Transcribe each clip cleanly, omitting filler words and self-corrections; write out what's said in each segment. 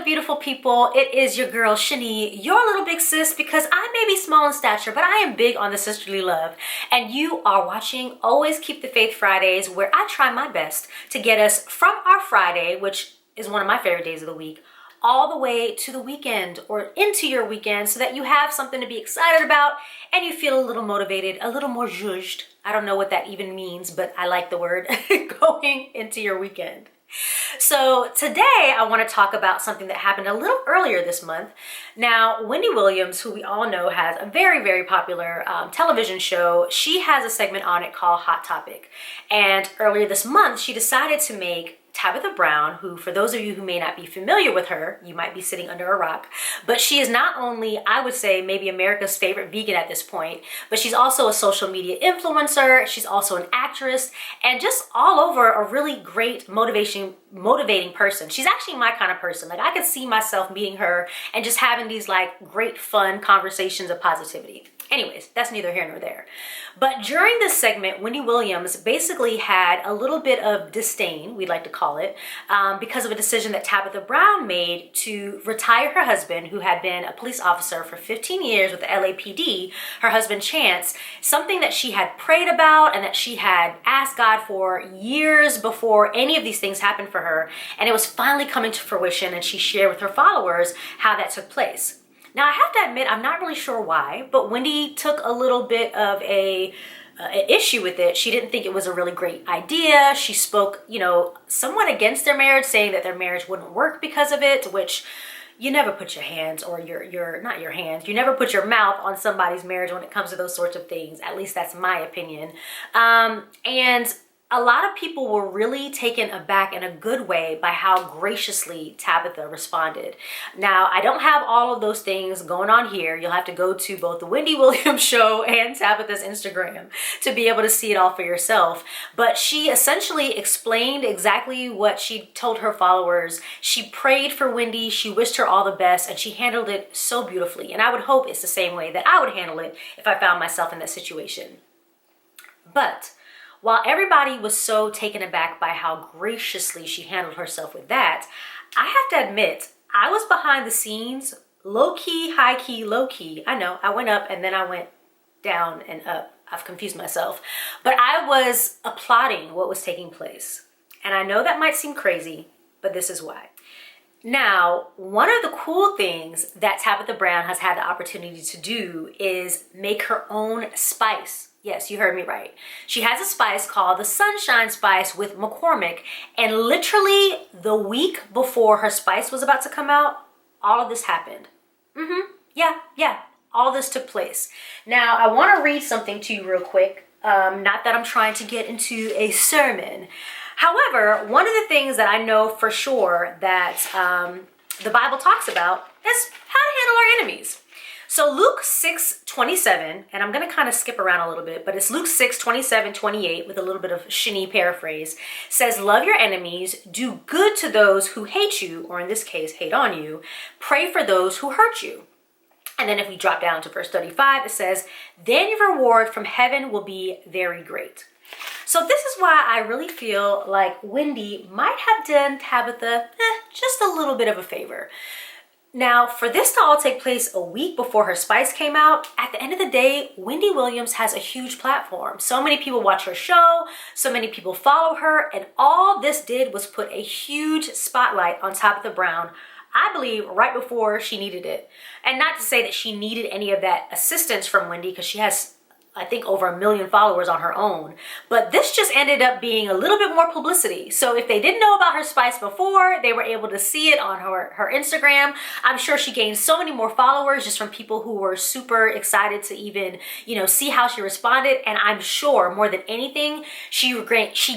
beautiful people? It is your girl Shani, your little big sis, because I may be small in stature, but I am big on the sisterly love. And you are watching Always Keep the Faith Fridays, where I try my best to get us from our Friday, which is one of my favorite days of the week, all the way to the weekend or into your weekend so that you have something to be excited about and you feel a little motivated, a little more zhuzhed. I don't know what that even means, but I like the word going into your weekend. So today I want to talk about something that happened a little earlier this month. Now, Wendy Williams, who we all know has a very, very popular television show, she has a segment on it called Hot Topic. And earlier this month, she decided to make Tabitha Brown, who, for those of you who may not be familiar with her, you might be sitting under a rock, but she is not only, I would say, maybe America's favorite vegan at this point, but she's also a social media influencer, she's also an actress, and just all over a really great motivating person. She's actually my kind of person. Like, I could see myself meeting her and just having these like great fun conversations of positivity. Anyways, that's neither here nor there. But during this segment, Wendy Williams basically had a little bit of disdain, we'd like to call it, because of a decision that Tabitha Brown made to retire her husband, who had been a police officer for 15 years with the LAPD, her husband Chance, something that she had prayed about and that she had asked God for years before any of these things happened for her. And it was finally coming to fruition, and she shared with her followers how that took place. Now, I have to admit, I'm not really sure why, but Wendy took a little bit of an issue with it. She didn't think it was a really great idea. She spoke, somewhat against their marriage, saying that their marriage wouldn't work because of it, which you never put your hands or you never put your mouth on somebody's marriage when it comes to those sorts of things. At least that's my opinion. And a lot of people were really taken aback in a good way by how graciously Tabitha responded. Now, I don't have all of those things going on here. You'll have to go to both the Wendy Williams show and Tabitha's Instagram to be able to see it all for yourself. But she essentially explained exactly what she told her followers. She prayed for Wendy, she wished her all the best, and she handled it so beautifully. And I would hope it's the same way that I would handle it if I found myself in that situation. But while everybody was so taken aback by how graciously she handled herself with that, I have to admit, I was behind the scenes, low-key, high-key, low-key. I know, I went up and then I went down and up. I've confused myself. But I was applauding what was taking place. And I know that might seem crazy, but this is why. Now, one of the cool things that Tabitha Brown has had the opportunity to do is make her own spice. Yes, you heard me right. She has a spice called the Sunshine Spice with McCormick, and literally the week before her spice was about to come out, all of this happened. Yeah, all this took place. Now, I want to read something to you real quick. Not that I'm trying to get into a sermon. However, one of the things that I know for sure that the Bible talks about is how to handle our enemies. So Luke 6:27, and I'm going to kind of skip around a little bit, but it's Luke 6:27-28 with a little bit of Shani paraphrase, says, love your enemies, do good to those who hate you, or in this case, hate on you, pray for those who hurt you. And then if we drop down to verse 35, it says, then your reward from heaven will be very great. So this is why I really feel like Wendy might have done Tabitha just a little bit of a favor. Now, for this to all take place a week before her spice came out, at the end of the day, Wendy Williams has a huge platform. So many people watch her show, so many people follow her, and all this did was put a huge spotlight on Tabitha Brown, I believe, right before she needed it. And not to say that she needed any of that assistance from Wendy, because she has, I think, over 1 million followers on her own. But this just ended up being a little bit more publicity. So if they didn't know about her spice before, they were able to see it on her Instagram. I'm sure she gained so many more followers just from people who were super excited to even, see how she responded. And I'm sure more than anything, she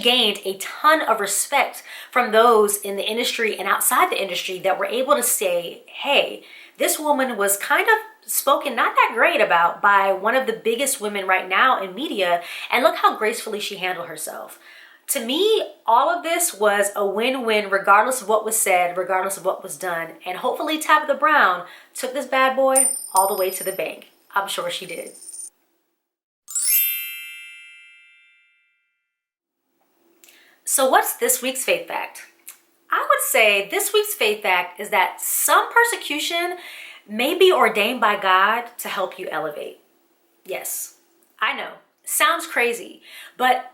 gained a ton of respect from those in the industry and outside the industry that were able to say, hey, this woman was kind of spoken not that great about by one of the biggest women right now in media, and look how gracefully she handled herself. To me, all of this was a win-win regardless of what was said, regardless of what was done, and hopefully Tabitha Brown took this bad boy all the way to the bank. I'm sure she did. So what's this week's faith fact? I would say this week's faith fact is that some persecution may be ordained by God to help you elevate. Yes, I know, sounds crazy, but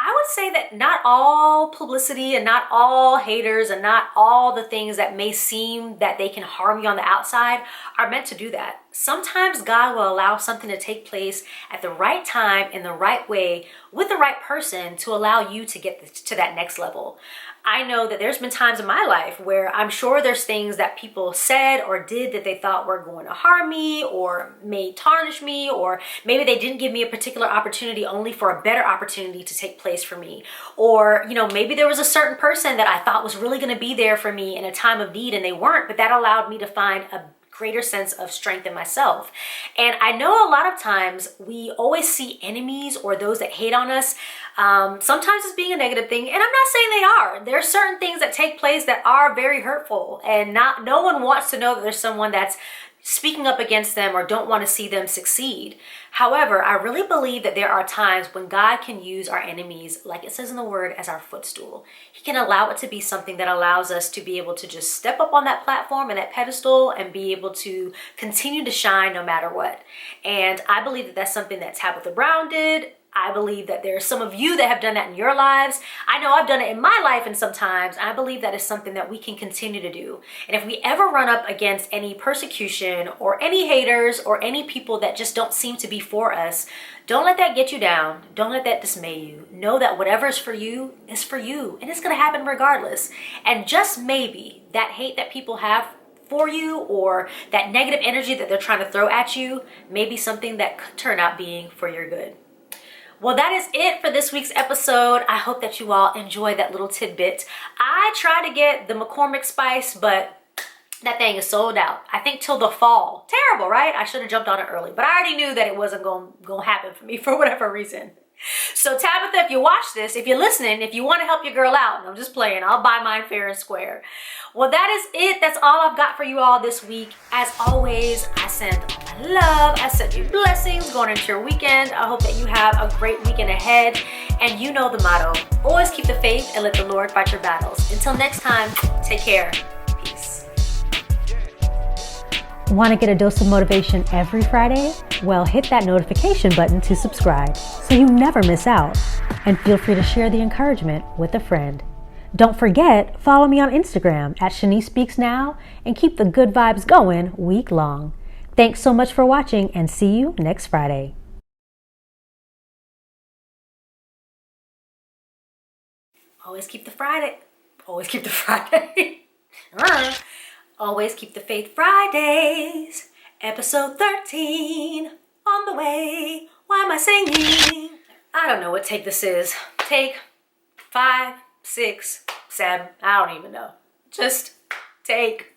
I would say that not all publicity and not all haters and not all the things that may seem that they can harm you on the outside are meant to do that. Sometimes God will allow something to take place at the right time, in the right way, with the right person to allow you to get to that next level. I know that there's been times in my life where I'm sure there's things that people said or did that they thought were going to harm me or may tarnish me, or maybe they didn't give me a particular opportunity only for a better opportunity to take place for me. Or, maybe there was a certain person that I thought was really going to be there for me in a time of need and they weren't, but that allowed me to find a greater sense of strength in myself. And I know a lot of times we always see enemies or those that hate on us, sometimes as being a negative thing. And I'm not saying they are. There are certain things that take place that are very hurtful, and no one wants to know that there's someone that's speaking up against them or don't want to see them succeed. However, I really believe that there are times when God can use our enemies, like it says in the word, as our footstool. He can allow it to be something that allows us to be able to just step up on that platform and that pedestal and be able to continue to shine no matter what. And I believe that that's something that Tabitha Brown did. I believe that there are some of you that have done that in your lives. I know I've done it in my life, and sometimes I believe that is something that we can continue to do. And if we ever run up against any persecution or any haters or any people that just don't seem to be for us, don't let that get you down. Don't let that dismay you. Know that whatever is for you, and it's going to happen regardless. And just maybe that hate that people have for you, or that negative energy that they're trying to throw at you, may be something that could turn out being for your good. Well, that is it for this week's episode. I hope that you all enjoyed that little tidbit. I tried to get the McCormick spice, but that thing is sold out. I think till the fall. Terrible, right? I should have jumped on it early, but I already knew that it wasn't going to happen for me for whatever reason. So Tabitha, if you watch this, if you're listening, if you want to help your girl out, and I'm just playing, I'll buy mine fair and square. Well, that is it. That's all I've got for you all this week. As always, I send all my love. I send you blessings going into your weekend. I hope that you have a great weekend ahead. And you know the motto, always keep the faith and let the Lord fight your battles. Until next time, take care. Peace. Want to get a dose of motivation every Friday? Well, hit that notification button to subscribe so you never miss out. And feel free to share the encouragement with a friend. Don't forget, follow me on Instagram at ShaniSpeaksNow and keep the good vibes going week long. Thanks so much for watching, and see you next Friday. Always keep the Friday. Always keep the Friday. Always keep the faith Fridays. Episode 13 on the way. Why am I singing? I don't know what take this is. Take 5, 6, 7. I don't even know. Just take.